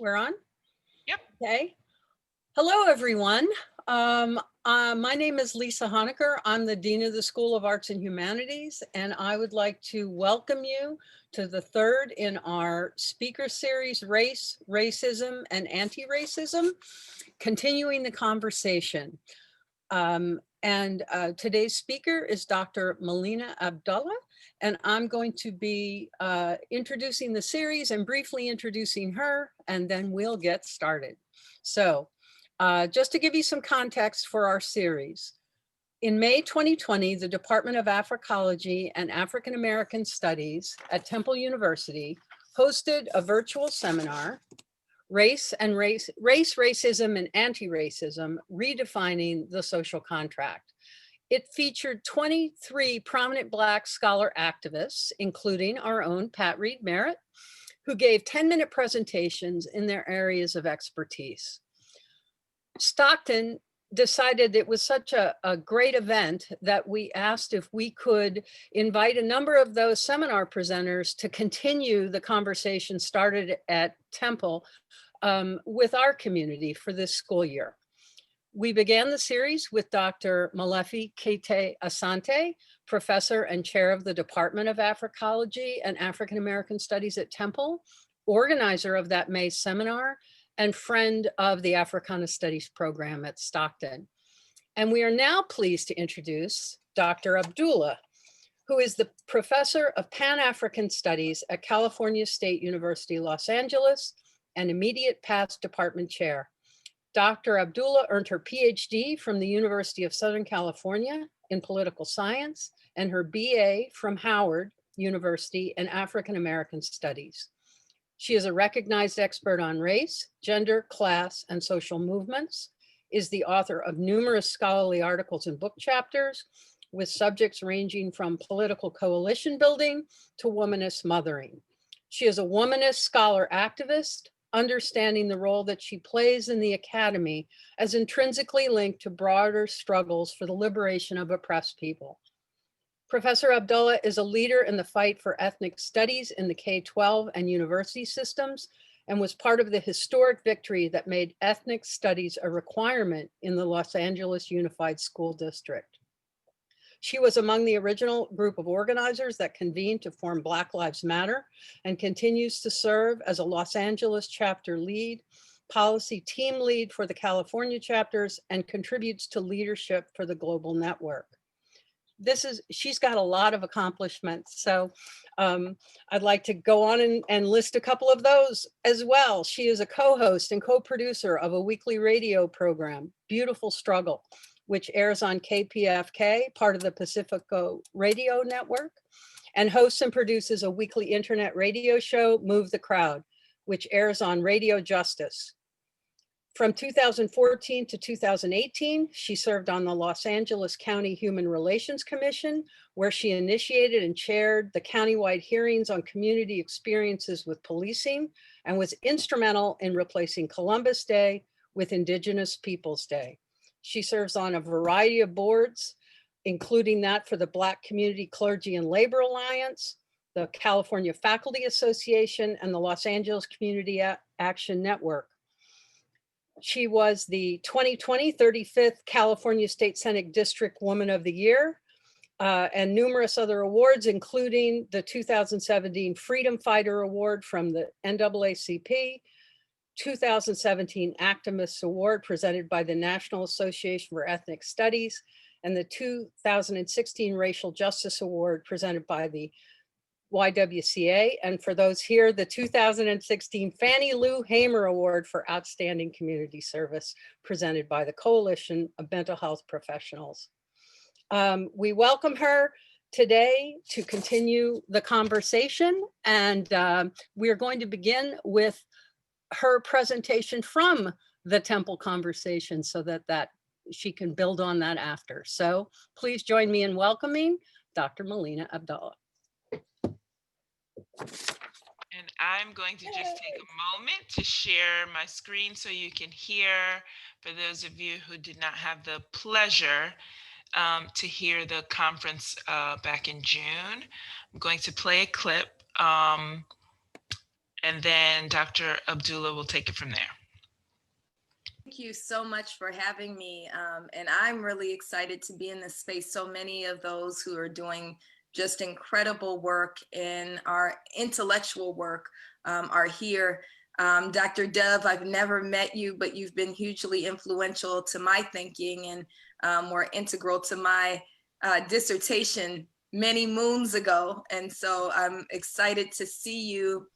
We're on? Yep. Okay. Hello, everyone. My name is Lisa Honecker. I'm the Dean of the School of Arts and Humanities, and I would like to welcome you to the third in our speaker series, Race, Racism, and Anti-Racism, continuing the conversation. Today's speaker is Dr. Melina Abdullah, and I'm going to be introducing the series and briefly introducing her, and then we'll get started. So just to give you some context for our series, in May 2020, the Department of Africology and African American Studies at Temple University hosted a virtual seminar, Race, Racism, and Anti-Racism, Redefining the Social Contract. It featured 23 prominent Black scholar activists, including our own Pat Reed Merritt, who gave 10-minute presentations in their areas of expertise. Stockton decided it was such a great event that we asked if we could invite a number of those seminar presenters to continue the conversation started at Temple with our community for this school year. We began the series with Dr. Molefi Kete Asante, professor and chair of the Department of Africology and African American Studies at Temple, organizer of that May seminar, and friend of the Africana Studies program at Stockton. And we are now pleased to introduce Dr. Abdullah, who is the professor of Pan-African Studies at California State University, Los Angeles, and immediate past department chair. Dr. Abdullah earned her PhD from the University of Southern California in political science and her BA from Howard University in African American Studies. She is a recognized expert on race, gender, class, and social movements, is the author of numerous scholarly articles and book chapters with subjects ranging from political coalition building to womanist mothering. She is a womanist scholar activist, understanding the role that she plays in the academy as intrinsically linked to broader struggles for the liberation of oppressed people. Professor Abdullah is a leader in the fight for ethnic studies in the K-12 and university systems and was part of the historic victory that made ethnic studies a requirement in the Los Angeles Unified School District. She was among the original group of organizers that convened to form Black Lives Matter and continues to serve as a Los Angeles chapter lead, policy team lead for the California chapters, and contributes to leadership for the global network. She's got a lot of accomplishments. So I'd like to go on and list a couple of those as well. She is a co-host and co-producer of a weekly radio program, Beautiful Struggle, which airs on KPFK, part of the Pacifico Radio Network, and hosts and produces a weekly internet radio show, Move the Crowd, which airs on Radio Justice. From 2014 to 2018, she served on the Los Angeles County Human Relations Commission, where she initiated and chaired the countywide hearings on community experiences with policing and was instrumental in replacing Columbus Day with Indigenous Peoples Day. She serves on a variety of boards, including that for the Black Community Clergy and Labor Alliance, the California Faculty Association, and the Los Angeles Community Action Network. She was the 2020 35th California State Senate District Woman of the Year, and numerous other awards, including the 2017 Freedom Fighter Award from the NAACP, 2017 Activists Award presented by the National Association for Ethnic Studies, and the 2016 Racial Justice Award presented by the YWCA, and for those here, the 2016 Fannie Lou Hamer Award for Outstanding Community Service presented by the Coalition of Mental Health Professionals. We welcome her today to continue the conversation, and we are going to begin with her presentation from the Temple conversation so that she can build on that after. So please join me in welcoming Dr. Melina Abdullah. And I'm going to just take a moment to share my screen so you can hear, for those of you who did not have the pleasure to hear the conference back in June. I'm going to play a clip and then Dr. Abdullah will take it from there. Thank you so much for having me. And I'm really excited to be in this space. So many of those who are doing just incredible work in our intellectual work are here. Dr. Dove, I've never met you, but you've been hugely influential to my thinking and were integral to my dissertation many moons ago. And so I'm excited to see you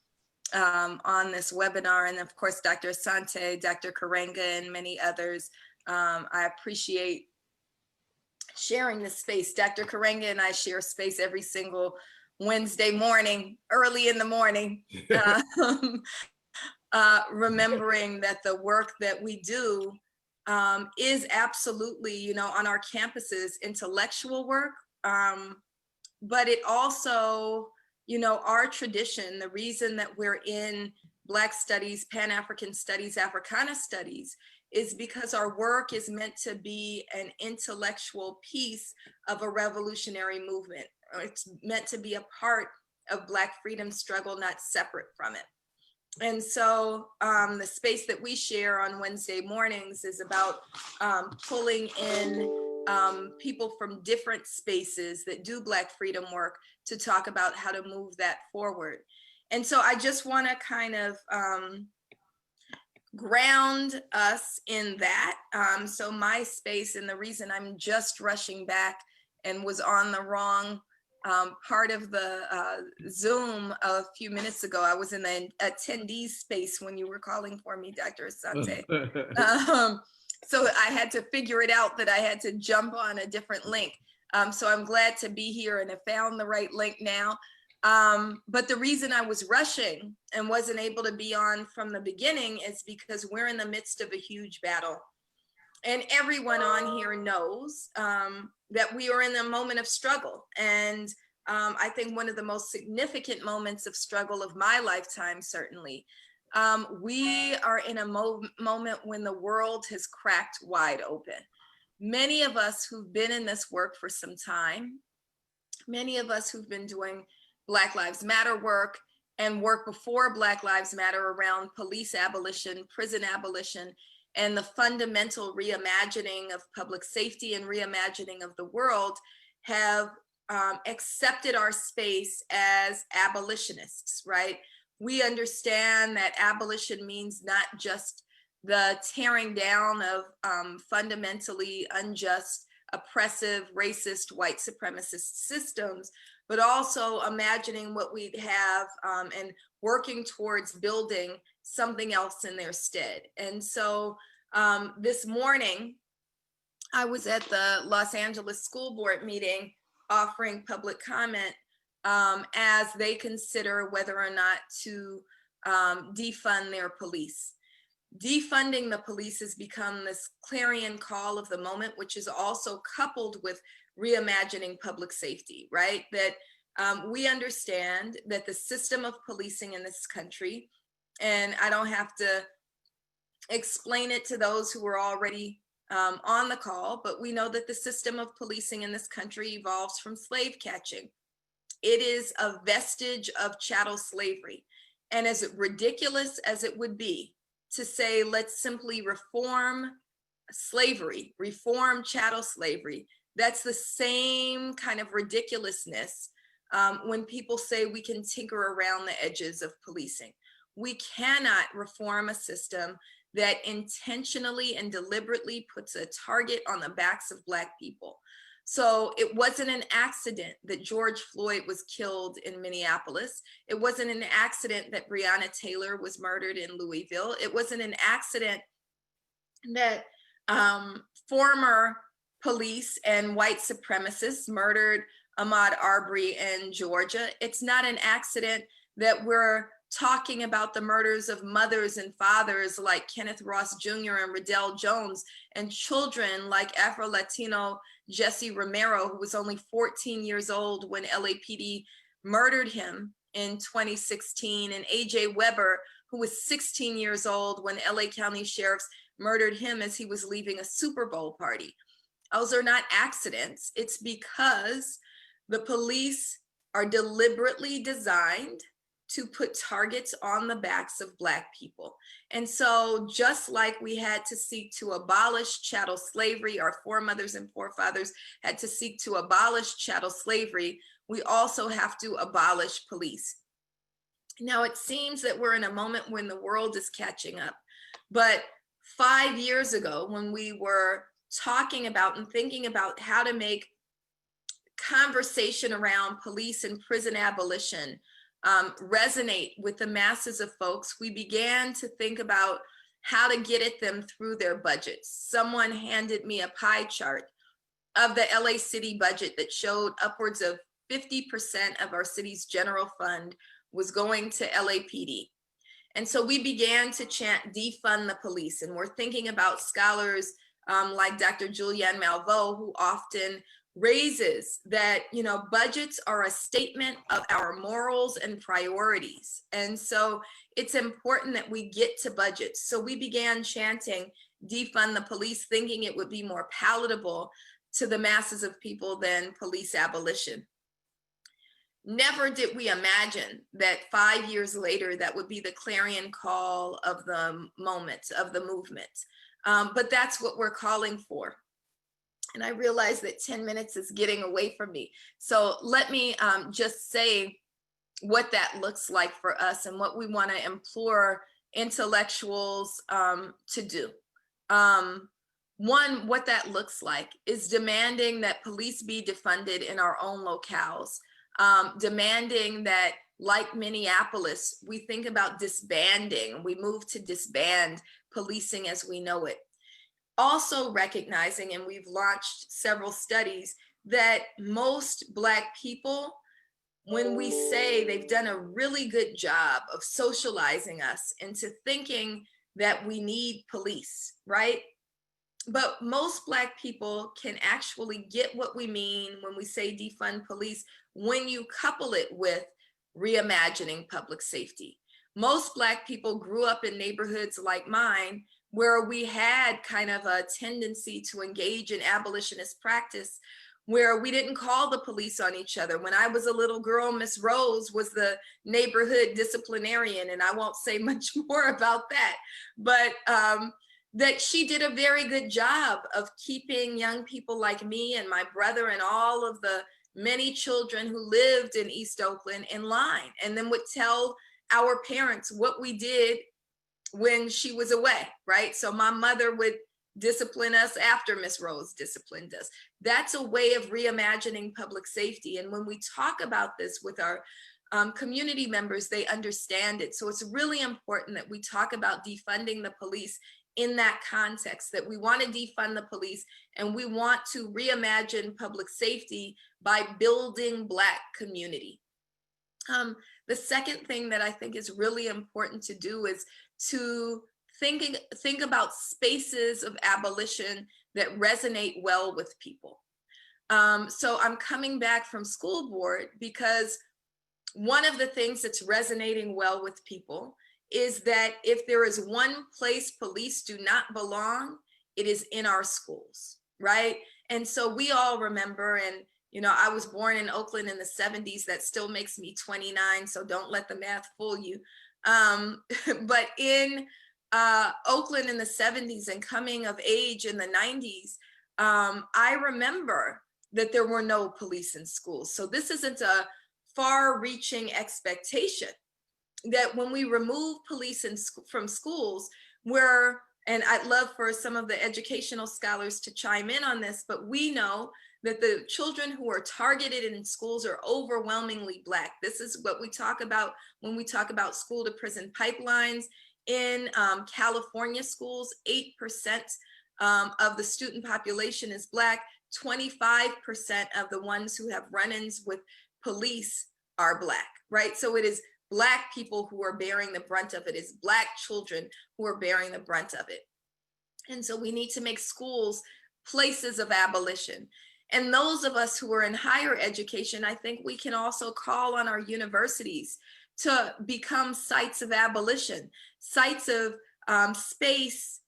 on this webinar, and of course, Dr. Asante, Dr. Karenga, and many others. I appreciate sharing this space. Dr. Karenga and I share space every single Wednesday morning, early in the morning, remembering that the work that we do is absolutely, you know, on our campuses, intellectual work, but it also, you know, our tradition, the reason that we're in Black studies, Pan-African studies, Africana studies, is because our work is meant to be an intellectual piece of a revolutionary movement. It's meant to be a part of Black freedom struggle, not separate from it. And so the space that we share on Wednesday mornings is about pulling in people from different spaces that do Black freedom work to talk about how to move that forward. And so I just want to kind of ground us in that. So my space, and the reason I'm just rushing back and was on the wrong part of the Zoom a few minutes ago. I was in the attendees space when you were calling for me, Dr. Asante. So I had to figure it out that I had to jump on a different link. So I'm glad to be here and have found the right link now. But the reason I was rushing and wasn't able to be on from the beginning is because we're in the midst of a huge battle. And everyone on here knows that we are in a moment of struggle. And I think one of the most significant moments of struggle of my lifetime, certainly, we are in a moment when the world has cracked wide open. Many of us who've been in this work for some time, many of us who've been doing Black Lives Matter work and work before Black Lives Matter around police abolition, prison abolition, and the fundamental reimagining of public safety and reimagining of the world have accepted our space as abolitionists, right? We understand that abolition means not just the tearing down of fundamentally unjust, oppressive, racist, white supremacist systems, but also imagining what we'd have and working towards building something else in their stead. And so this morning, I was at the Los Angeles School Board meeting offering public comment as they consider whether or not to defund their police. Defunding the police has become this clarion call of the moment, which is also coupled with reimagining public safety, right? That we understand that the system of policing in this country, and I don't have to explain it to those who are already on the call, but we know that the system of policing in this country evolves from slave catching. It is a vestige of chattel slavery. And as ridiculous as it would be to say, let's simply reform slavery, reform chattel slavery, that's the same kind of ridiculousness when people say we can tinker around the edges of policing. We cannot reform a system that intentionally and deliberately puts a target on the backs of Black people. So it wasn't an accident that George Floyd was killed in Minneapolis. It wasn't an accident that Breonna Taylor was murdered in Louisville. It wasn't an accident that former police and white supremacists murdered Ahmaud Arbery in Georgia. It's not an accident that we're talking about the murders of mothers and fathers like Kenneth Ross Jr. and Riddell Jones, and children like Afro-Latino Jesse Romero, who was only 14 years old when LAPD murdered him in 2016, and AJ Weber, who was 16 years old when LA County sheriffs murdered him as he was leaving a Super Bowl party. Those are not accidents. It's because the police are deliberately designed to put targets on the backs of Black people. And so just like we had to seek to abolish chattel slavery, our foremothers and forefathers had to seek to abolish chattel slavery, we also have to abolish police. Now, it seems that we're in a moment when the world is catching up. But 5 years ago, when we were talking about and thinking about how to make conversation around police and prison abolition resonate with the masses of folks, we began to think about how to get at them through their budgets. Someone handed me a pie chart of the LA City budget that showed upwards of 50% of our city's general fund was going to LAPD. And so we began to chant defund the police. And we're thinking about scholars like Dr. Julianne Malveaux, who often raises that, you know, budgets are a statement of our morals and priorities. And so it's important that we get to budgets. So we began chanting defund the police, thinking it would be more palatable to the masses of people than police abolition. Never did we imagine that 5 years later, that would be the clarion call of the moment, of the movement. But that's what we're calling for. And I realize that 10 minutes is getting away from me. So let me just say what that looks like for us and what we want to implore intellectuals to do. One, what that looks like is demanding that police be defunded in our own locales, demanding that, like Minneapolis, we think about disbanding, we move to disband policing as we know it. Also recognizing, and we've launched several studies, that most Black people, when we say they've done a really good job of socializing us into thinking that we need police, right? But most Black people can actually get what we mean when we say defund police when you couple it with reimagining public safety. Most Black people grew up in neighborhoods like mine where we had kind of a tendency to engage in abolitionist practice, where we didn't call the police on each other. When I was a little girl, Miss Rose was the neighborhood disciplinarian, and I won't say much more about that, but that she did a very good job of keeping young people like me and my brother and all of the many children who lived in East Oakland in line, and then would tell our parents what we did when she was away, right? So my mother would discipline us after Miss Rose disciplined us. That's a way of reimagining public safety. And when we talk about this with our community members, they understand it. So it's really important that we talk about defunding the police in that context, that we want to defund the police and we want to reimagine public safety by building Black community. The second thing that I think is really important to do is to think about spaces of abolition that resonate well with people. So I'm coming back from school board because one of the things that's resonating well with people is that if there is one place police do not belong, it is in our schools, right? And so we all remember, and you know, I was born in Oakland in the 70s, that still makes me 29, so don't let the math fool you. But in Oakland in the 70s and coming of age in the 90s, I remember that there were no police in schools. So this isn't a far-reaching expectation that when we remove police from schools, and I'd love for some of the educational scholars to chime in on this, but we know that the children who are targeted in schools are overwhelmingly Black. This is what we talk about when we talk about school to prison pipelines. In California schools, 8% of the student population is Black. 25% of the ones who have run-ins with police are Black, right? So it is Black people who are bearing the brunt of it. It's Black children who are bearing the brunt of it. And so we need to make schools places of abolition. And those of us who are in higher education, I think we can also call on our universities to become sites of abolition, sites of space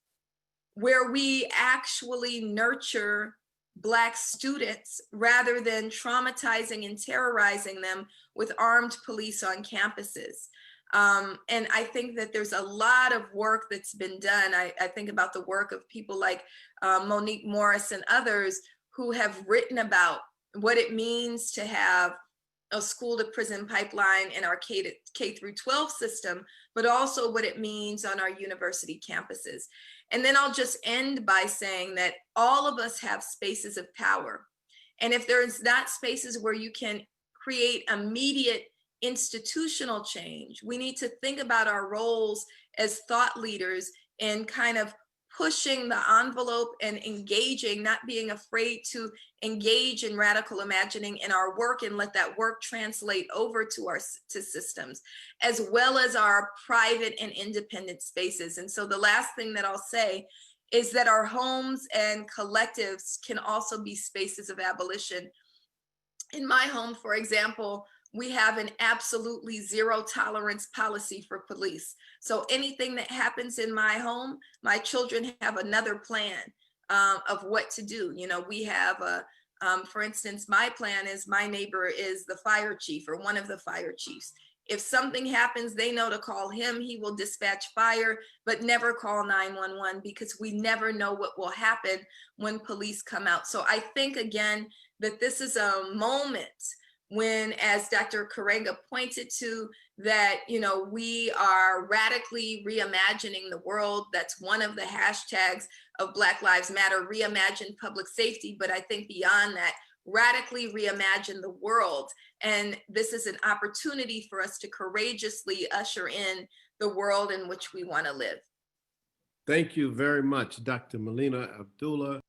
where we actually nurture Black students rather than traumatizing and terrorizing them with armed police on campuses. And I think that there's a lot of work that's been done. I think about the work of people like Monique Morris and others who have written about what it means to have a school to prison pipeline in our K through 12 system, but also what it means on our university campuses. And then I'll just end by saying that all of us have spaces of power. And if there's not spaces where you can create immediate institutional change, we need to think about our roles as thought leaders in kind of pushing the envelope and engaging, not being afraid to engage in radical imagining in our work and let that work translate over to our systems, as well as our private and independent spaces. And so the last thing that I'll say is that our homes and collectives can also be spaces of abolition. In my home, for example, we have an absolutely zero tolerance policy for police. So anything that happens in my home, my children have another plan of what to do. You know, we have for instance, my plan is my neighbor is the fire chief or one of the fire chiefs. If something happens, they know to call him. He will dispatch fire, but never call 911 because we never know what will happen when police come out. So I think, again, that this is a moment when, as Dr. Karenga pointed to, that, you know, we are radically reimagining the world. That's one of the hashtags of Black Lives Matter, reimagine public safety. But I think beyond that, radically reimagine the world. And this is an opportunity for us to courageously usher in the world in which we want to live. Thank you very much, Dr. Melina Abdullah.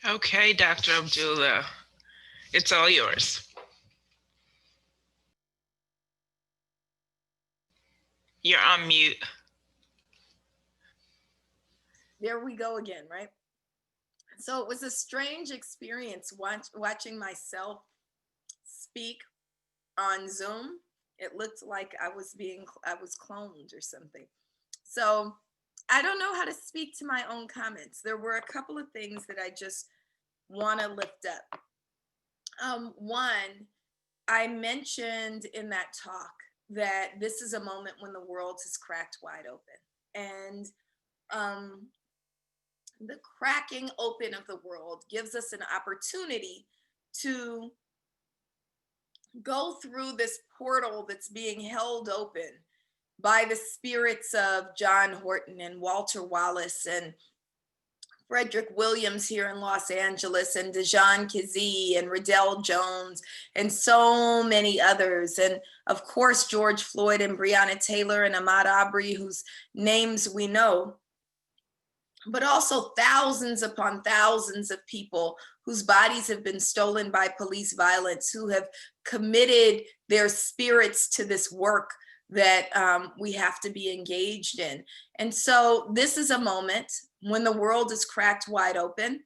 Okay, Dr. Abdullah, it's all yours. You're on mute. There we go again, right? So it was a strange experience watching myself speak on Zoom. It looked like I was cloned or something. So I don't know how to speak to my own comments. There were a couple of things that I just want to lift up. One, I mentioned in that talk that this is a moment when the world is cracked wide open. And the cracking open of the world gives us an opportunity to go through this portal that's being held open by the spirits of John Horton and Walter Wallace and Frederick Williams here in Los Angeles, and Dejan Kizee and Riddell Jones, and so many others. And of course, George Floyd and Breonna Taylor and Ahmaud Arbery, whose names we know, but also thousands upon thousands of people whose bodies have been stolen by police violence, who have committed their spirits to this work that we have to be engaged in. And so this is a moment when the world is cracked wide open.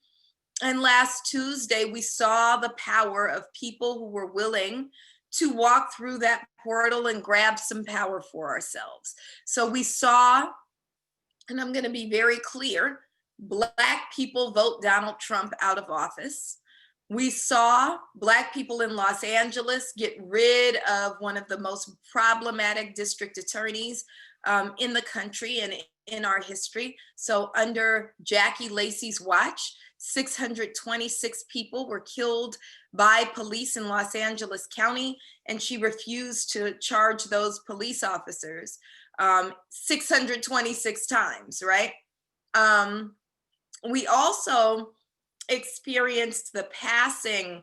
And last Tuesday, we saw the power of people who were willing to walk through that portal and grab some power for ourselves. So we saw, and I'm going to be very clear, Black people vote Donald Trump out of office. We saw Black people in Los Angeles get rid of one of the most problematic district attorneys in the country and in our history. So under Jackie Lacey's watch, 626 people were killed by police in Los Angeles County, and she refused to charge those police officers 626 times, right? We also experienced the passing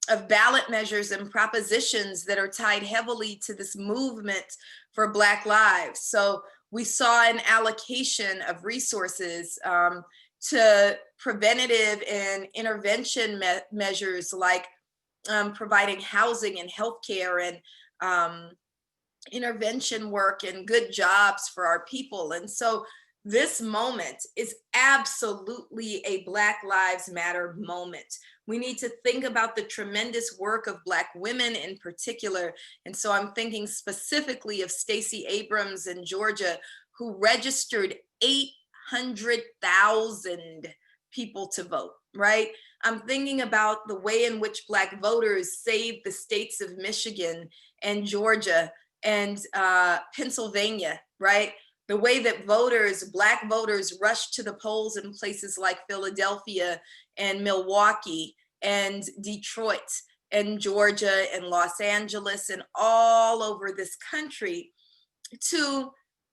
of ballot measures and propositions that are tied heavily to this movement for Black lives. So we saw an allocation of resources to preventative and intervention measures like providing housing and healthcare and intervention work and good jobs for our people. And so this moment is absolutely a Black Lives Matter moment. We need to think about the tremendous work of Black women in particular. And so I'm thinking specifically of Stacey Abrams in Georgia, who registered 100,000 people to vote, right? I'm thinking about the way in which Black voters saved the states of Michigan and Georgia and Pennsylvania, right? The way that Black voters rushed to the polls in places like Philadelphia and Milwaukee and Detroit and Georgia and Los Angeles and all over this country to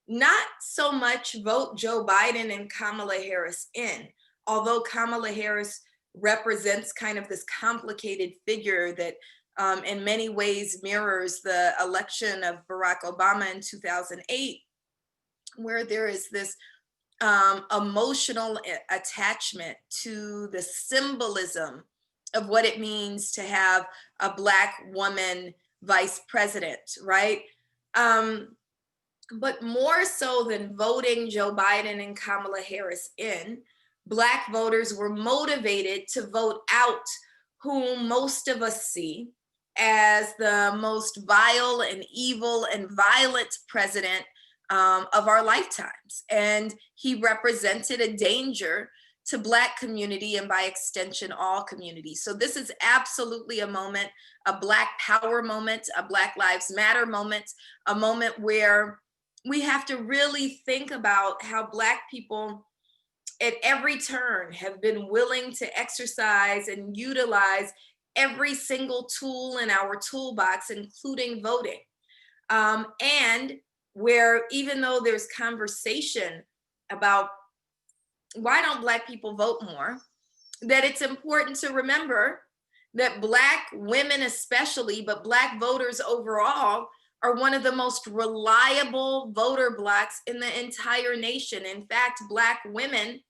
not so much vote Joe Biden and Kamala Harris in, although Kamala Harris represents kind of this complicated figure that in many ways mirrors the election of Barack Obama in 2008, where there is this emotional attachment to the symbolism of what it means to have a Black woman vice president, right? But more so than voting Joe Biden and Kamala Harris in, Black voters were motivated to vote out whom most of us see as the most vile and evil and violent president of our lifetimes. And he represented a danger to Black community and by extension, all communities. So this is absolutely a moment, a Black power moment, a Black Lives Matter moment, a moment where we have to really think about how Black people at every turn have been willing to exercise and utilize every single tool in our toolbox, including voting. And where even though there's conversation about why don't Black people vote more, that it's important to remember that Black women especially, but Black voters overall, are one of the most reliable voter blocks in the entire nation. In fact, Black women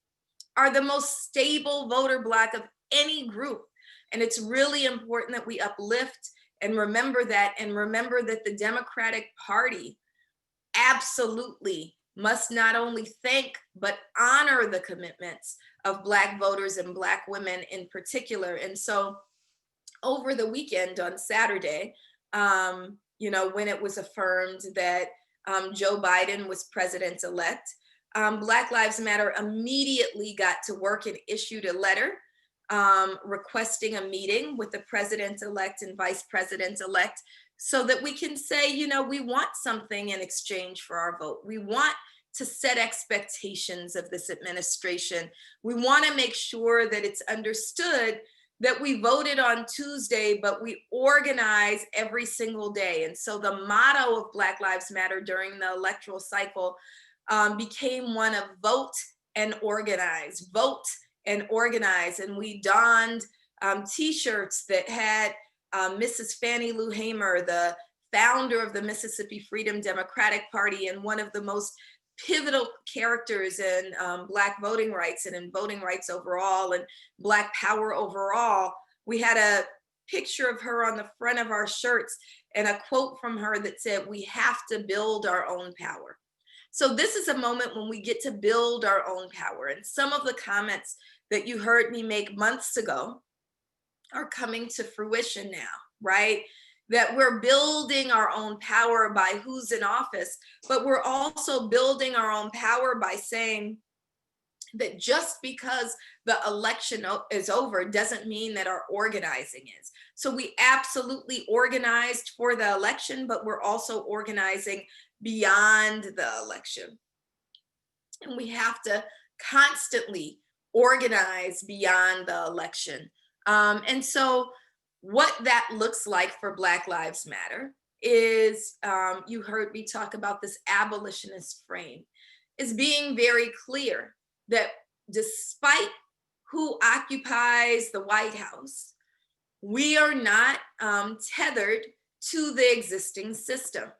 are the most stable voter block of any group. And it's really important that we uplift and remember that the Democratic Party absolutely must not only thank, but honor the commitments of Black voters and Black women in particular. And so over the weekend on Saturday, when it was affirmed that Joe Biden was president-elect, Black Lives Matter immediately got to work and issued a letter requesting a meeting with the president-elect and vice president-elect so that we can say, we want something in exchange for our vote. We want to set expectations of this administration. We want to make sure that it's understood that we voted on Tuesday, but we organize every single day. And so the motto of Black Lives Matter during the electoral cycle became one of vote and organize, vote and organize. And we donned t-shirts that had Mrs. Fannie Lou Hamer, the founder of the Mississippi Freedom Democratic Party and one of the most pivotal characters in Black voting rights and in voting rights overall and Black power overall. We had a picture of her on the front of our shirts and a quote from her that said, "We have to build our own power." So this is a moment when we get to build our own power. And some of the comments that you heard me make months ago are coming to fruition now, right? That we're building our own power by who's in office, but we're also building our own power by saying that just because the election is over doesn't mean that our organizing is. So we absolutely organized for the election, but we're also organizing beyond the election. And we have to constantly organize beyond the election. And so what that looks like for Black Lives Matter is, you heard me talk about this abolitionist frame, is being very clear that despite who occupies the White House, we are not tethered to the existing system,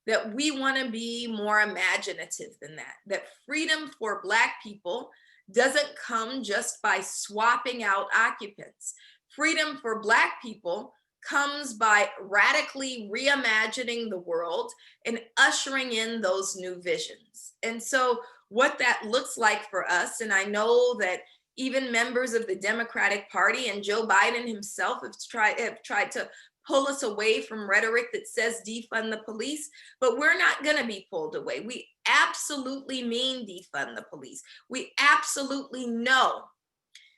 that we want to be more imaginative than that, that freedom for Black people doesn't come just by swapping out occupants. Freedom for Black people comes by radically reimagining the world and ushering in those new visions. And so what that looks like for us, and I know that Even members of the Democratic Party and Joe Biden himself have tried to pull us away from rhetoric that says defund the police, but we're not going to be pulled away. We absolutely mean defund the police. We absolutely know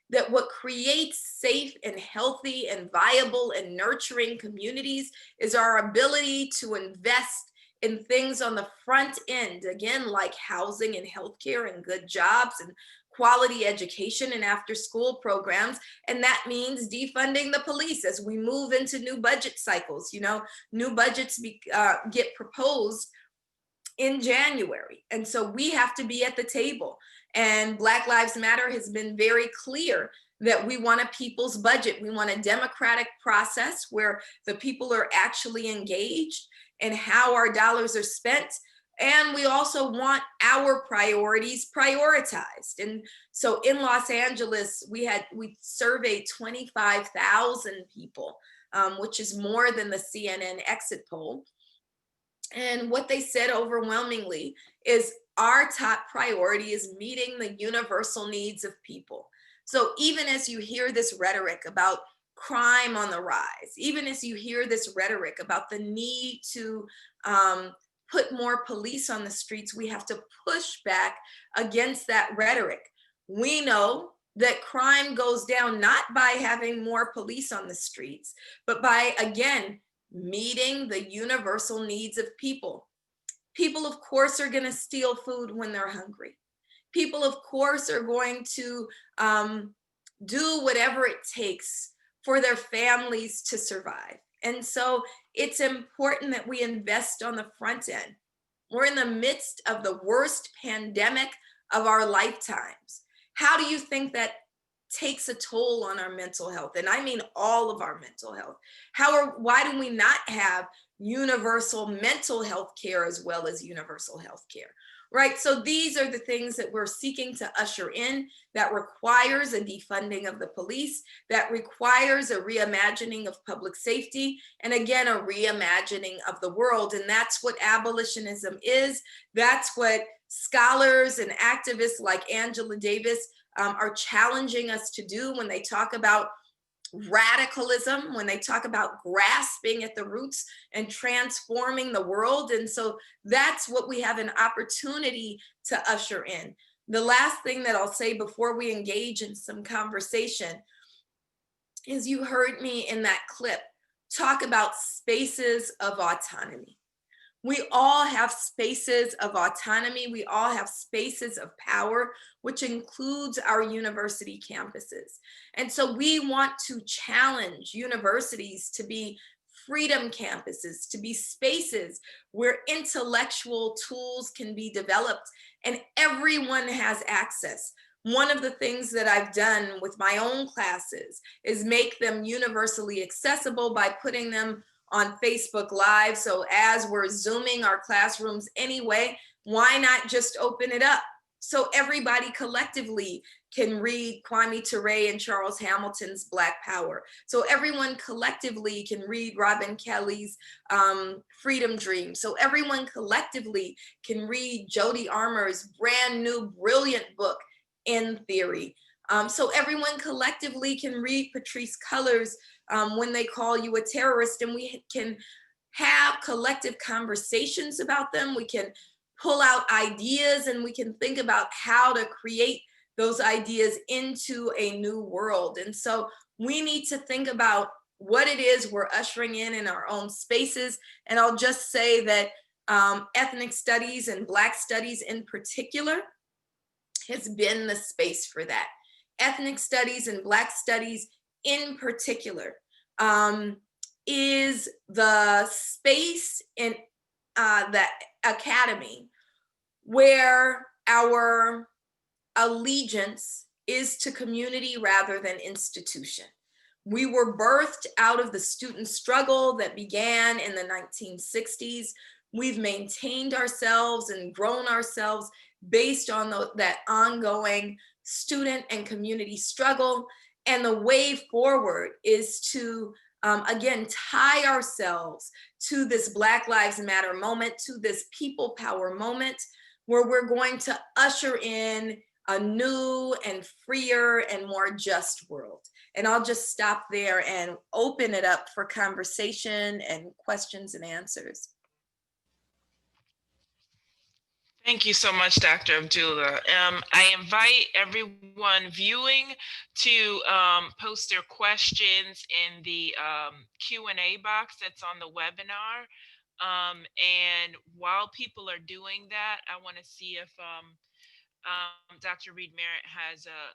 that what creates safe and healthy and viable and nurturing communities is our ability to invest in things on the front end, again, like housing and healthcare and good jobs and quality education and after school programs. And that means defunding the police as we move into new budget cycles. You know, new budgets get proposed in January. And so we have to be at the table. And Black Lives Matter has been very clear that we want a people's budget. We want a democratic process where the people are actually engaged in how our dollars are spent. And we also want our priorities prioritized. And so in Los Angeles, we surveyed 25,000 people, which is more than the CNN exit poll. And what they said overwhelmingly is our top priority is meeting the universal needs of people. So even as you hear this rhetoric about crime on the rise, even as you hear this rhetoric about the need to put more police on the streets, we have to push back against that rhetoric. We know that crime goes down not by having more police on the streets, but by, again, meeting the universal needs of people. People, of course, are going to steal food when they're hungry. People, of course, are going to do whatever it takes for their families to survive. And so it's important that we invest on the front end. We're in the midst of the worst pandemic of our lifetimes. How do you think that takes a toll on our mental health? And I mean all of our mental health. Why do we not have universal mental health care as well as universal health care? Right? So these are the things that we're seeking to usher in that requires a defunding of the police, that requires a reimagining of public safety, and again, a reimagining of the world. And that's what abolitionism is. That's what scholars and activists like Angela Davis are challenging us to do when they talk about radicalism, when they talk about grasping at the roots and transforming the world. And so that's what we have an opportunity to usher in. The last thing that I'll say before we engage in some conversation is you heard me in that clip talk about spaces of autonomy. We all have spaces of autonomy. We all have spaces of power, which includes our university campuses. And so we want to challenge universities to be freedom campuses, to be spaces where intellectual tools can be developed and everyone has access. One of the things that I've done with my own classes is make them universally accessible by putting them on Facebook Live. So as we're Zooming our classrooms anyway, why not just open it up so everybody collectively can read Kwame Ture and Charles Hamilton's Black Power. So everyone collectively can read Robin Kelly's Freedom Dream. So everyone collectively can read Jody Armour's brand new, brilliant book, In Theory. So everyone collectively can read Patrisse Cullors' When They Call You a Terrorist, and we can have collective conversations about them. We can pull out ideas and we can think about how to create those ideas into a new world. And so we need to think about what it is we're ushering in our own spaces. And I'll just say that ethnic studies and Black studies in particular has been the space for that. Ethnic studies and Black studies in particular is the space in the academy where our allegiance is to community rather than institution. We were birthed out of the student struggle that began in the 1960s. We've maintained ourselves and grown ourselves based on that ongoing student and community struggle. And the way forward is to, again, tie ourselves to this Black Lives Matter moment, to this people power moment, where we're going to usher in a new and freer and more just world. And I'll just stop there and open it up for conversation and questions and answers. Thank you so much, Dr. Abdullah. I invite everyone viewing to post their questions in the Q&A box that's on the webinar. And while people are doing that, I want to see if Dr. Reed Merritt has a,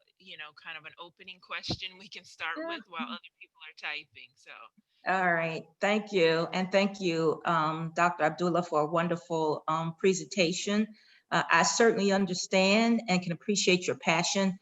kind of an opening question we can start with while other people are typing. So. All right, thank you. And thank you, Dr. Abdullah, for a wonderful presentation. I certainly understand and can appreciate your passion,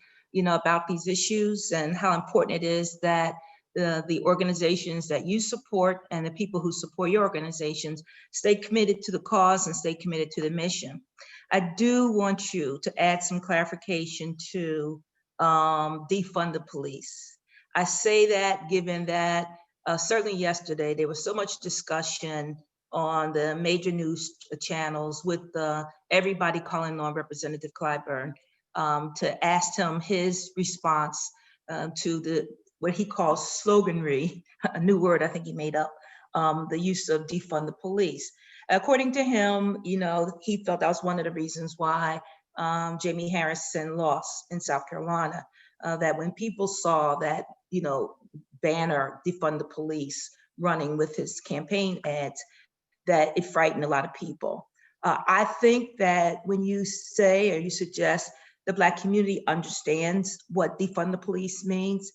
about these issues and how important it is that the organizations that you support and the people who support your organizations stay committed to the cause and stay committed to the mission. I do want you to add some clarification to defund the police. I say that given that certainly yesterday, there was so much discussion on the major news channels with everybody calling on Representative Clyburn to ask him his response to what he calls sloganry, a new word I think he made up, the use of defund the police. According to him, he felt that was one of the reasons why Jamie Harrison lost in South Carolina, that when people saw that, banner, defund the police, running with his campaign ads, that it frightened a lot of people. I think that when you say or you suggest the Black community understands what defund the police means,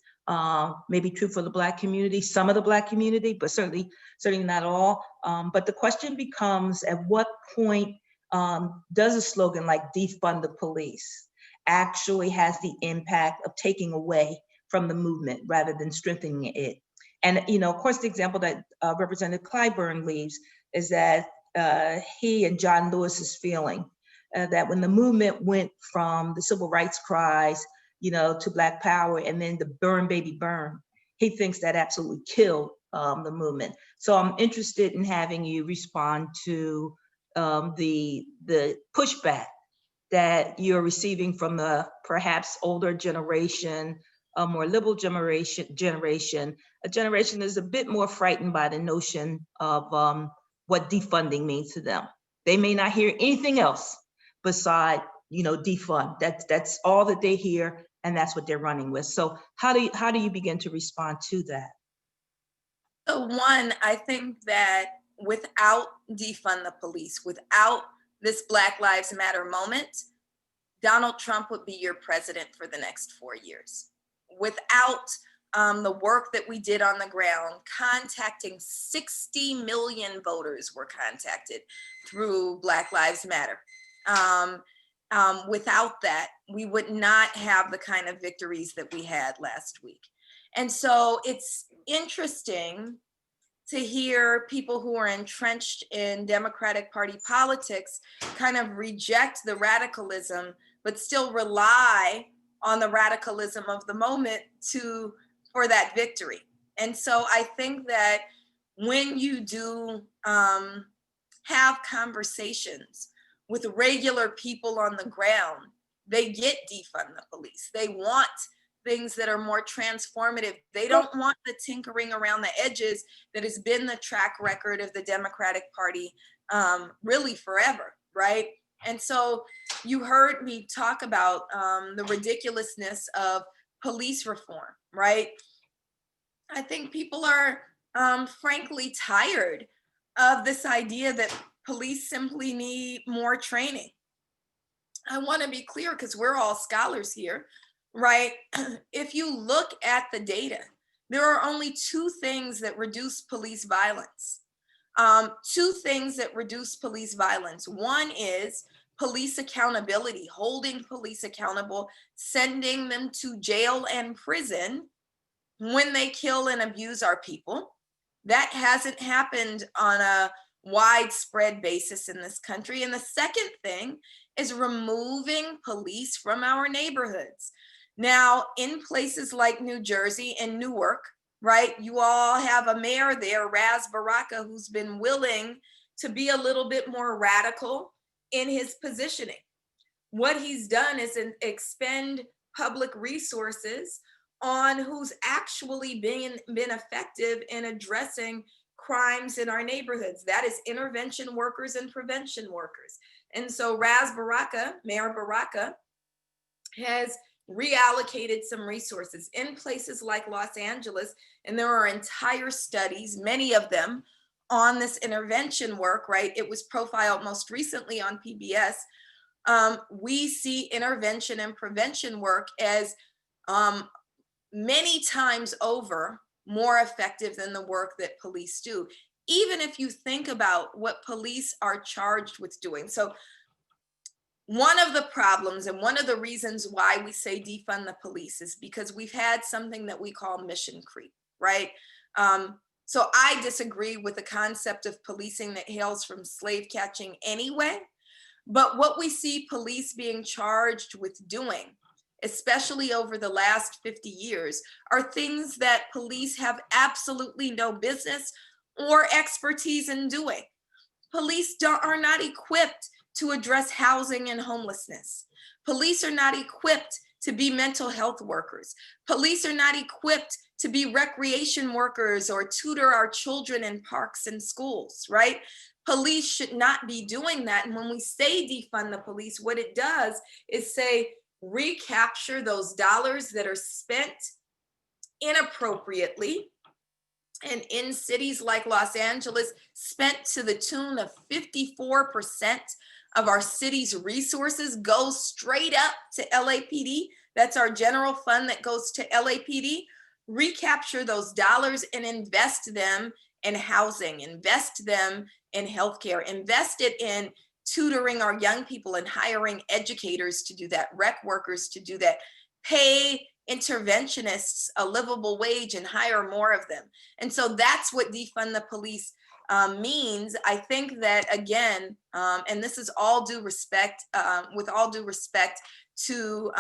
maybe true for the Black community, some of the Black community, but certainly not all. But the question becomes, at what point does a slogan like defund the police actually has the impact of taking away from the movement rather than strengthening it? And, of course, the example that Representative Clyburn leaves is that he and John Lewis is feeling that when the movement went from the civil rights cries, to Black Power and then the burn, baby, burn, he thinks that absolutely killed the movement. So I'm interested in having you respond to the pushback that you're receiving from the perhaps older generation, a more liberal generation, a generation that's a bit more frightened by the notion of what defunding means to them. They may not hear anything else beside, defund. That's all that they hear, and that's what they're running with. So how do you begin to respond to that? So one, I think that without defund the police, without this Black Lives Matter moment, Donald Trump would be your president for the next 4 years. Without the work that we did on the ground, contacting 60 million voters were contacted through Black Lives Matter. Without that, we would not have the kind of victories that we had last week. And so it's interesting to hear people who are entrenched in Democratic Party politics kind of reject the radicalism, but still rely on the radicalism of the moment for that victory. And so I think that when you do have conversations with regular people on the ground, they get defund the police. They want things that are more transformative. They don't want the tinkering around the edges that has been the track record of the Democratic Party really forever, right? And so you heard me talk about the ridiculousness of police reform, right? I think people are frankly tired of this idea that police simply need more training. I want to be clear because we're all scholars here, right? If you look at the data, there are only two things that reduce police violence. Two things that reduce police violence. One is police accountability, holding police accountable, sending them to jail and prison when they kill and abuse our people. That hasn't happened on a widespread basis in this country. And the second thing is removing police from our neighborhoods. Now, in places like New Jersey and Newark, right, you all have a mayor there, Raz Baraka, who's been willing to be a little bit more radical in his positioning. what he's done is expend public resources on who's actually been effective in addressing crimes in our neighborhoods. That is intervention workers and prevention workers. And so Mayor Baraka has reallocated some resources in places like Los Angeles. And there are entire studies, many of them, on this intervention work, right? It was profiled most recently on PBS. We see intervention and prevention work as many times over more effective than the work that police do, even if you think about what police are charged with doing. So one of the problems and one of the reasons why we say defund the police is because we've had something that we call mission creep, right? So I disagree with the concept of policing that hails from slave catching anyway. But what we see police being charged with doing, especially over the last 50 years, are things that police have absolutely no business or expertise in doing. Police are not equipped to address housing and homelessness. Police are not equipped to be mental health workers. Police are not equipped to be recreation workers or tutor our children in parks and schools, right? Police should not be doing that. And when we say defund the police, what it does is say recapture those dollars that are spent inappropriately, and in cities like Los Angeles, spent to the tune of 54% of our city's resources goes straight up to LAPD. That's our general fund that goes to LAPD. Recapture those dollars and invest them in housing, invest them in healthcare, invest it in tutoring our young people and hiring educators to do that, rec workers to do that, pay interventionists a livable wage and hire more of them. And so that's what defund the police means. I think that, again, and this is all due respect, with all due respect to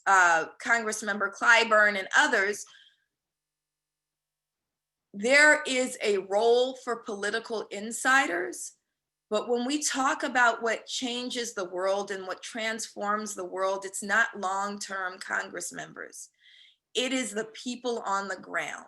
Congressmember Clyburn and others, there is a role for political insiders. But when we talk about what changes the world and what transforms the world, it's not long-term Congress members. It is the people on the ground.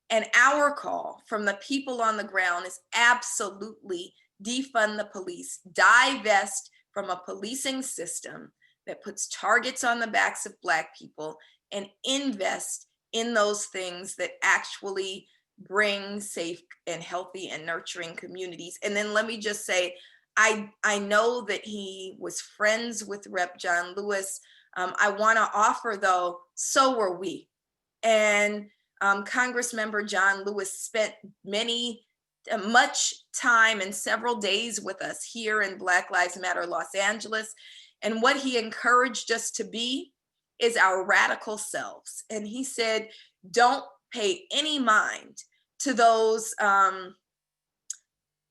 And our call from the people on the ground is absolutely defund the police, divest from a policing system that puts targets on the backs of Black people, and invest in those things that actually bring safe and healthy and nurturing communities. And then let me just say, I know that he was friends with Rep. John Lewis. I want to offer, though, so were we. And Congressmember John Lewis spent much time and several days with us here in Black Lives Matter Los Angeles. And what he encouraged us to be is our radical selves. And he said, don't pay any mind to those,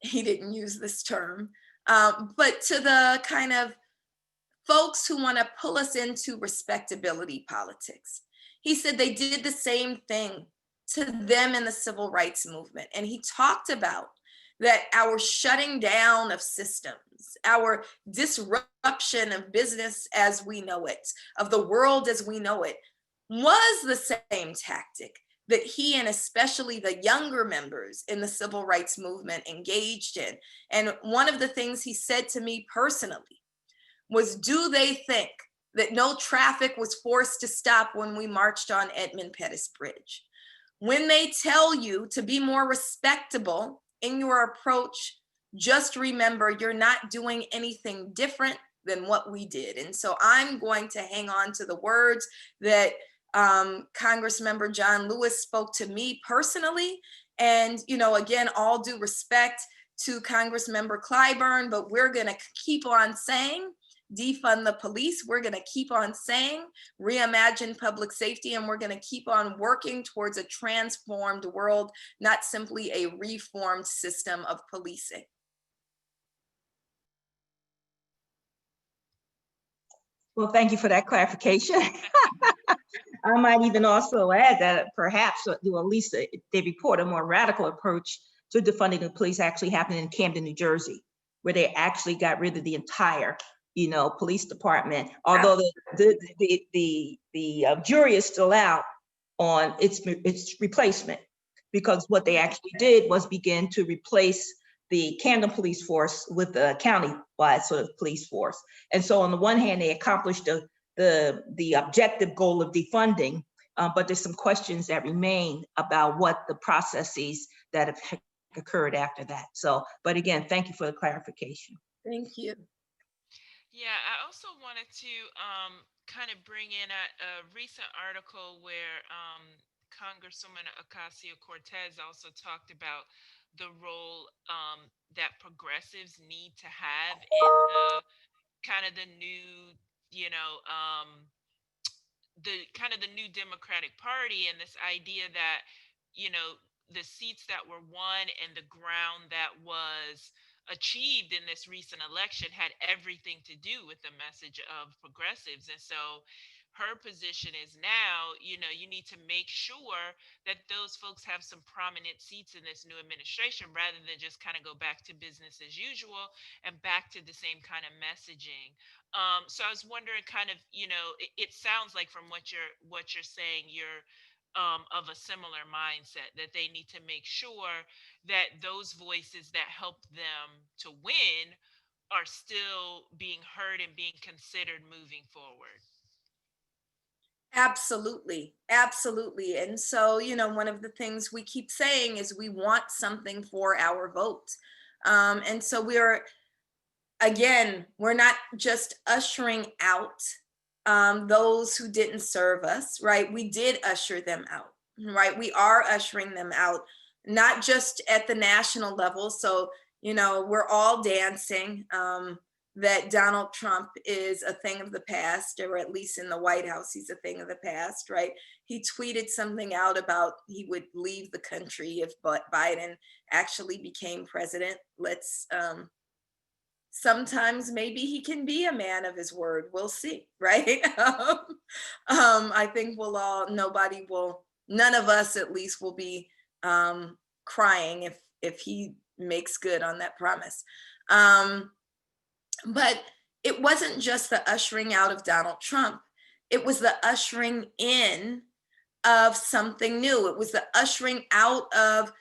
he didn't use this term, but to the kind of folks who want to pull us into respectability politics. He said they did the same thing to them in the civil rights movement. And he talked about that our shutting down of systems, our disruption of business as we know it, of the world as we know it, was the same tactic that he and especially the younger members in the civil rights movement engaged in. And one of the things he said to me personally was, do they think that no traffic was forced to stop when we marched on Edmund Pettus Bridge? When they tell you to be more respectable in your approach, just remember you're not doing anything different than what we did. And so I'm going to hang on to the words that Congressmember John Lewis spoke to me personally. And, you know, again, all due respect to Congressmember Clyburn, but we're going to keep on saying defund the police. We're going to keep on saying reimagine public safety, and we're going to keep on working towards a transformed world, not simply a reformed system of policing. Well, thank you for that clarification. I might even also add that perhaps, or at least they report a more radical approach to defunding the police actually happened in Camden, New Jersey, where they actually got rid of the entire, police department, although the jury is still out on its replacement, because what they actually did was begin to replace the Camden police force with the county-wide sort of police force. And so on the one hand, they accomplished the objective goal of defunding, but there's some questions that remain about what the processes that have occurred after that. So, but again, thank you for the clarification. Thank you. Yeah, I also wanted to kind of bring in a recent article where Congresswoman Ocasio-Cortez also talked about the role that progressives need to have in the kind of the new, the new Democratic Party, and this idea that, the seats that were won and the ground that was achieved in this recent election had everything to do with the message of progressives. And so her position is now, you need to make sure that those folks have some prominent seats in this new administration, rather than just kind of go back to business as usual and back to the same kind of messaging. So I was wondering, kind of, it sounds like from what you're saying, you're of a similar mindset, that they need to make sure that those voices that help them to win are still being heard and being considered moving forward. Absolutely. Absolutely. And so, one of the things we keep saying is we want something for our vote. And so we're not just ushering out those who didn't serve us, right? We did usher them out, right? We are ushering them out, not just at the national level. So, we're all dancing that Donald Trump is a thing of the past, or at least in the White House, he's a thing of the past, right? He tweeted something out about he would leave the country if Biden actually became president. Let's sometimes maybe he can be a man of his word. We'll see, right? I think none of us at least will be crying if he makes good on that promise. But it wasn't just the ushering out of Donald Trump. It was the ushering in of something new. It was the ushering out of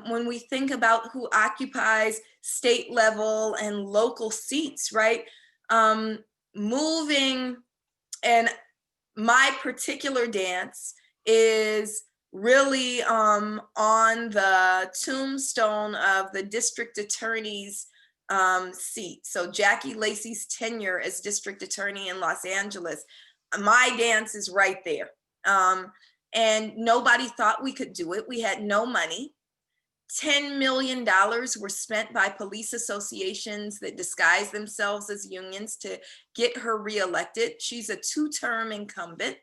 when we think about who occupies state level and local seats, right? Moving, and my particular dance is really on the tombstone of the district attorney's seat. So Jackie Lacey's tenure as district attorney in Los Angeles, my dance is right there. And nobody thought we could do it. We had no money. $10 million were spent by police associations that disguise themselves as unions to get her reelected. She's a two-term incumbent,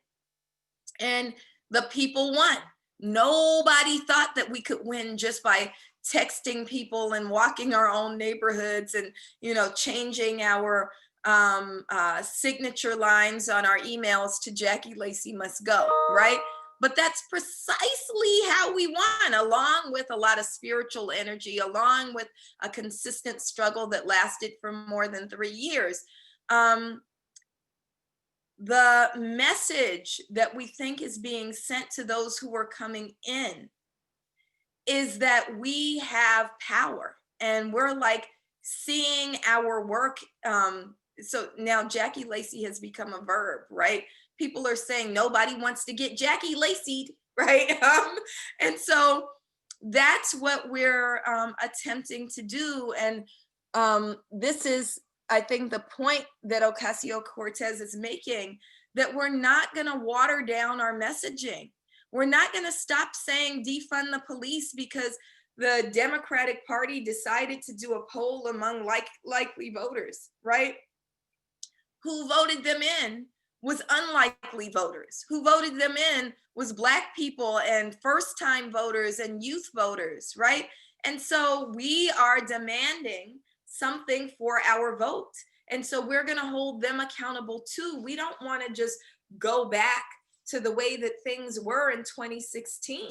and the people won. Nobody thought that we could win just by texting people and walking our own neighborhoods and, changing our signature lines on our emails to Jackie Lacey must go, right? But that's precisely how we won, along with a lot of spiritual energy, along with a consistent struggle that lasted for more than 3 years. The message that we think is being sent to those who are coming in is that we have power, and we're like seeing our work. So now Jackie Lacey has become a verb, right? People are saying nobody wants to get Jackie Lacey'd, right? And so that's what we're attempting to do. And this is, I think, the point that Ocasio-Cortez is making, that we're not going to water down our messaging. We're not going to stop saying defund the police because the Democratic Party decided to do a poll among likely voters, right? Who voted them in was unlikely voters. Who voted them in was Black people and first-time voters and youth voters, right? And so we are demanding something for our vote. And so we're going to hold them accountable too. We don't want to just go back to the way that things were in 2016.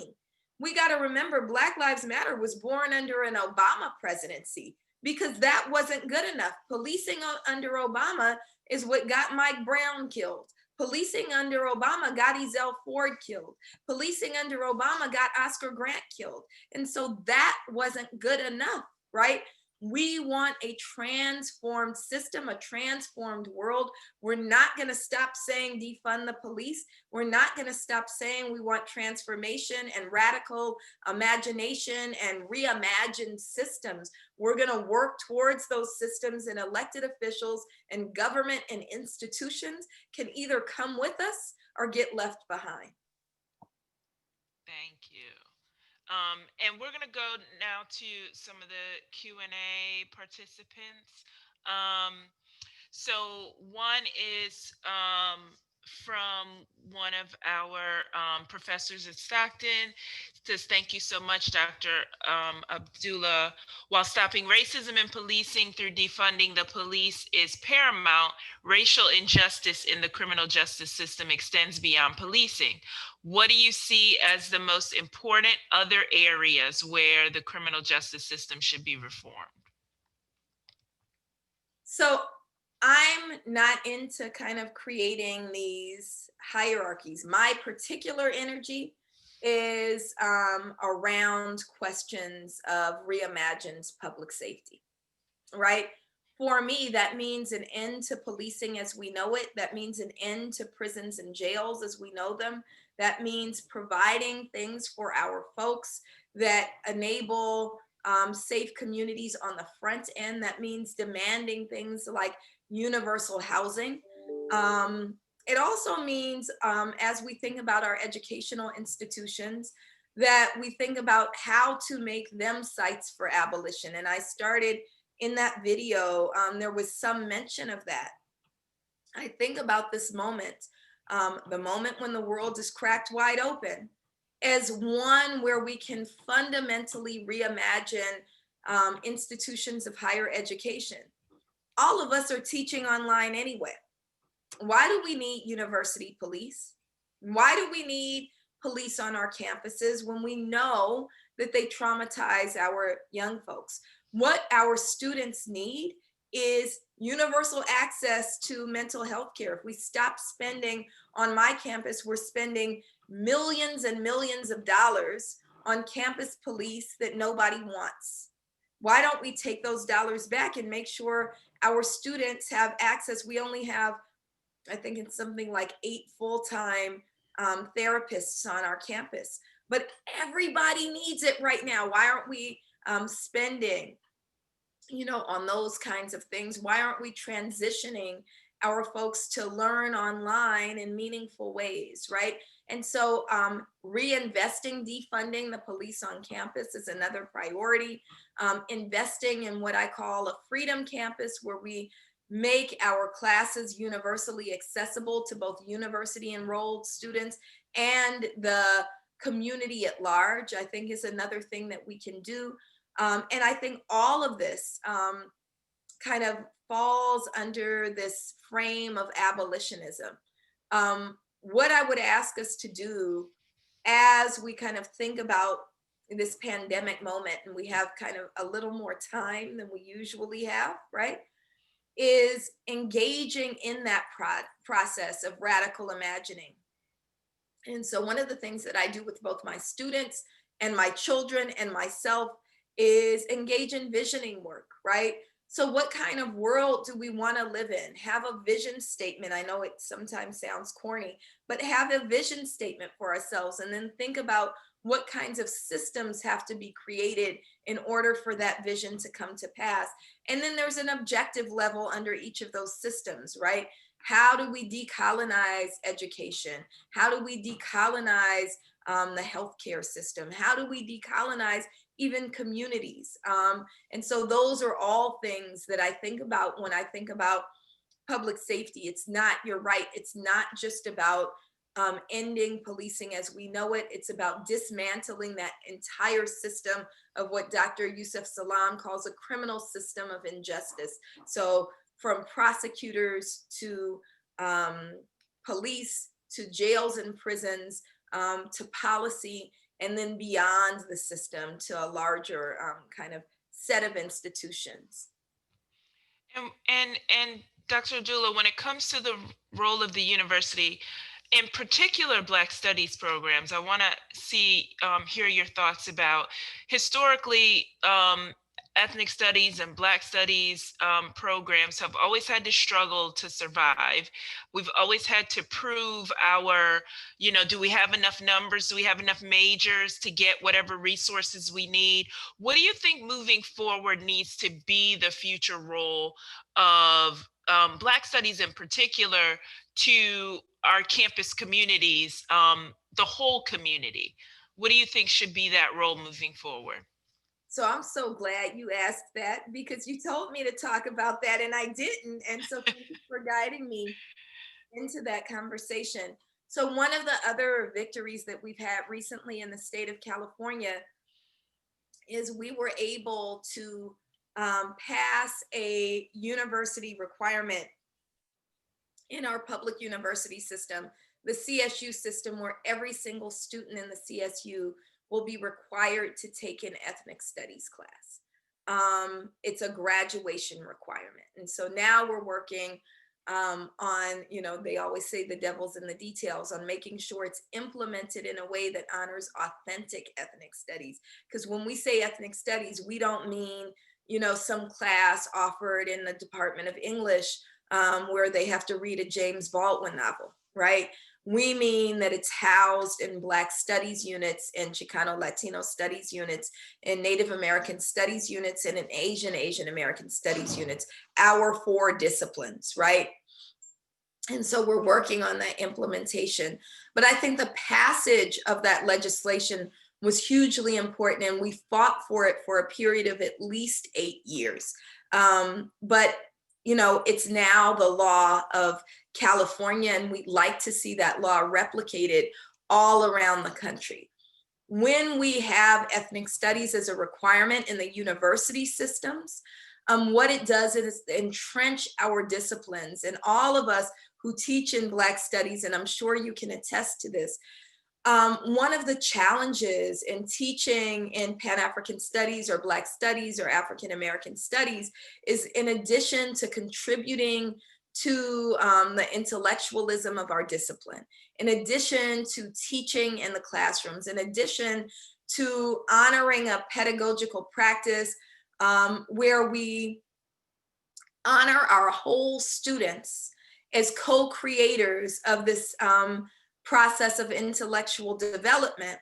We got to remember Black Lives Matter was born under an Obama presidency. because that wasn't good enough. Policing under Obama is what got Mike Brown killed. Policing under Obama got Ezell Ford killed. Policing under Obama got Oscar Grant killed. And so that wasn't good enough, right? We want a transformed system, a transformed world. We're not going to stop saying defund the police. We're not going to stop saying we want transformation and radical imagination and reimagined systems. We're going to work towards those systems, and elected officials and government and institutions can either come with us or get left behind. Thank you. And we're going to go now to some of the Q&A participants. So one is from one of our professors at Stockton. It says, thank you so much, Dr. Abdullah. While stopping racism and policing through defunding the police is paramount, racial injustice in the criminal justice system extends beyond policing. What do you see as the most important other areas where the criminal justice system should be reformed? So I'm not into kind of creating these hierarchies. My particular energy is around questions of reimagined public safety, right? For me, that means an end to policing as we know it. That means an end to prisons and jails as we know them. That means providing things for our folks that enable safe communities on the front end. That means demanding things like universal housing. It also means, as we think about our educational institutions, that we think about how to make them sites for abolition. And I started in that video, there was some mention of that. I think about this moment, the moment when the world is cracked wide open, as one where we can fundamentally reimagine institutions of higher education. All of us are teaching online anyway. Why do we need university police? Why do we need police on our campuses when we know that they traumatize our young folks? What our students need is universal access to mental health care. If we stop spending on my campus, we're spending millions and millions of dollars on campus police that nobody wants. Why don't we take those dollars back and make sure our students have access? We only have, I think it's something like 8 full-time therapists on our campus, but everybody needs it right now. Why aren't we spending, on those kinds of things? Why aren't we transitioning our folks to learn online in meaningful ways, right? And so reinvesting, defunding the police on campus is another priority. Investing in what I call a freedom campus, where we make our classes universally accessible to both university enrolled students and the community at large, I think is another thing that we can do. And I think all of this kind of falls under this frame of abolitionism. What I would ask us to do as we kind of think about this pandemic moment, and we have kind of a little more time than we usually have, right, is engaging in that process of radical imagining. And so one of the things that I do with both my students and my children and myself is engage in visioning work, right? So what kind of world do we want to live in? Have a vision statement. I know it sometimes sounds corny, but have a vision statement for ourselves, and then think about what kinds of systems have to be created in order for that vision to come to pass. And then there's an objective level under each of those systems, right? How do we decolonize education? How do we decolonize the healthcare system? How do we decolonize even communities? And so those are all things that I think about when I think about public safety. It's not, you're right, it's not just about ending policing as we know it. It's about dismantling that entire system of what Dr. Yusuf Salaam calls a criminal system of injustice. So from prosecutors to police, to jails and prisons, to policy, and then beyond the system to a larger kind of set of institutions. And Dr. Abdullah, when it comes to the role of the university, in particular Black Studies programs, I want to hear your thoughts about historically ethnic studies and Black studies programs have always had to struggle to survive. We've always had to prove our, do we have enough numbers? Do we have enough majors to get whatever resources we need? What do you think moving forward needs to be the future role of Black studies in particular to our campus communities, the whole community? What do you think should be that role moving forward? So I'm so glad you asked that, because you told me to talk about that and I didn't. And so thank you for guiding me into that conversation. So one of the other victories that we've had recently in the state of California is we were able to pass a university requirement in our public university system, the CSU system, where every single student in the CSU will be required to take an ethnic studies class. It's a graduation requirement. And so now we're working on, they always say the devil's in the details, on making sure it's implemented in a way that honors authentic ethnic studies. Because when we say ethnic studies, we don't mean, some class offered in the Department of English where they have to read a James Baldwin novel, right? We mean that it's housed in Black studies units and Chicano Latino studies units and Native American studies units and in Asian American studies units, our 4 disciplines, right? And so we're working on that implementation. But I think the passage of that legislation was hugely important, and we fought for it for a period of at least 8 years. But it's now the law of California, and we'd like to see that law replicated all around the country. When we have ethnic studies as a requirement in the university systems, what it does is entrench our disciplines, and all of us who teach in Black studies, and I'm sure you can attest to this, one of the challenges in teaching in Pan-African studies or Black studies or African American studies is, in addition to contributing to the intellectualism of our discipline, in addition to teaching in the classrooms, in addition to honoring a pedagogical practice where we honor our whole students as co-creators of this process of intellectual development,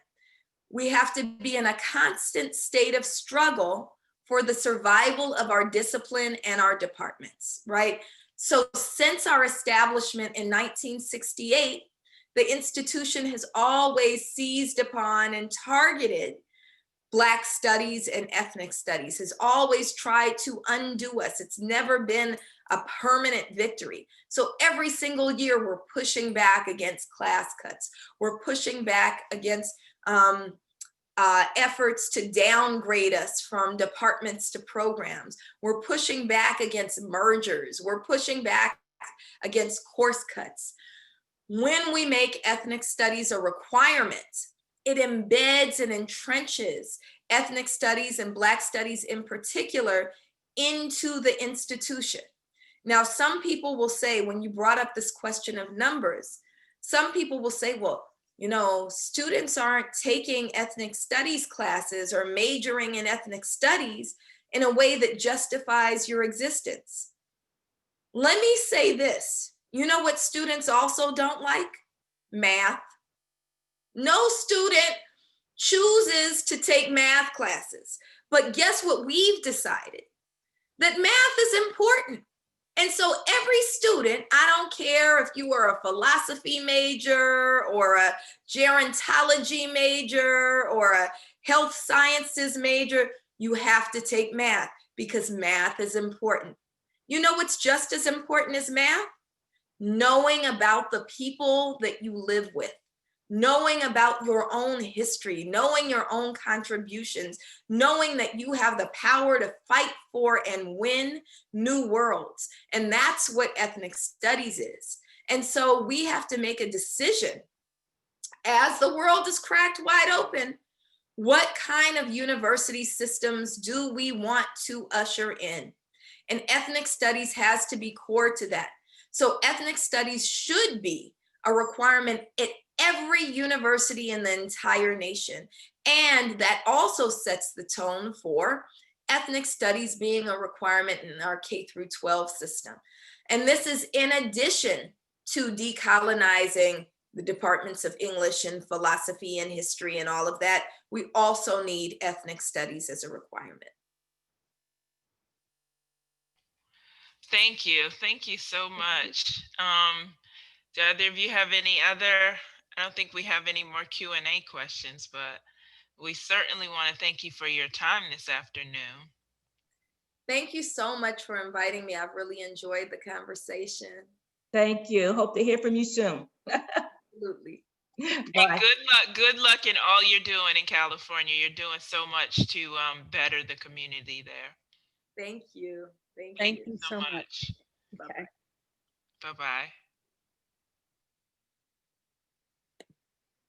we have to be in a constant state of struggle for the survival of our discipline and our departments, right? So since our establishment in 1968, the institution has always seized upon and targeted Black studies and ethnic studies, has always tried to undo us. It's never been a permanent victory. So every single year we're pushing back against class cuts. We're pushing back against efforts to downgrade us from departments to programs. We're pushing back against mergers. We're pushing back against course cuts. When we make ethnic studies a requirement, it embeds and entrenches ethnic studies and Black studies in particular into the institution. Now, some people will say, when you brought up this question of numbers, some people will say, well, students aren't taking ethnic studies classes or majoring in ethnic studies in a way that justifies your existence. Let me say this. You know what students also don't like? Math. No student chooses to take math classes. But guess what we've decided? That math is important. And so every student, I don't care if you were a philosophy major or a gerontology major or a health sciences major, you have to take math because math is important. You know what's just as important as math? Knowing about the people that you live with. Knowing about your own history, knowing your own contributions, knowing that you have the power to fight for and win new worlds. And that's what ethnic studies is. And so we have to make a decision as the world is cracked wide open. What kind of university systems do we want to usher in? And ethnic studies has to be core to that. So ethnic studies should be a requirement at every university in the entire nation. And that also sets the tone for ethnic studies being a requirement in our K through 12 system. And this is in addition to decolonizing the departments of English and philosophy and history and all of that. We also need ethnic studies as a requirement. Thank you. Thank you so much. Do either of you have any other, I don't think we have any more Q&A questions, but we certainly want to thank you for your time this afternoon. Thank you so much for inviting me. I've really enjoyed the conversation. Thank you. Hope to hear from you soon. Absolutely. And Bye. good luck in all you're doing in California. You're doing so much to better the community there. Thank you. Thank you. you so much. Bye-bye. Okay. Bye-bye.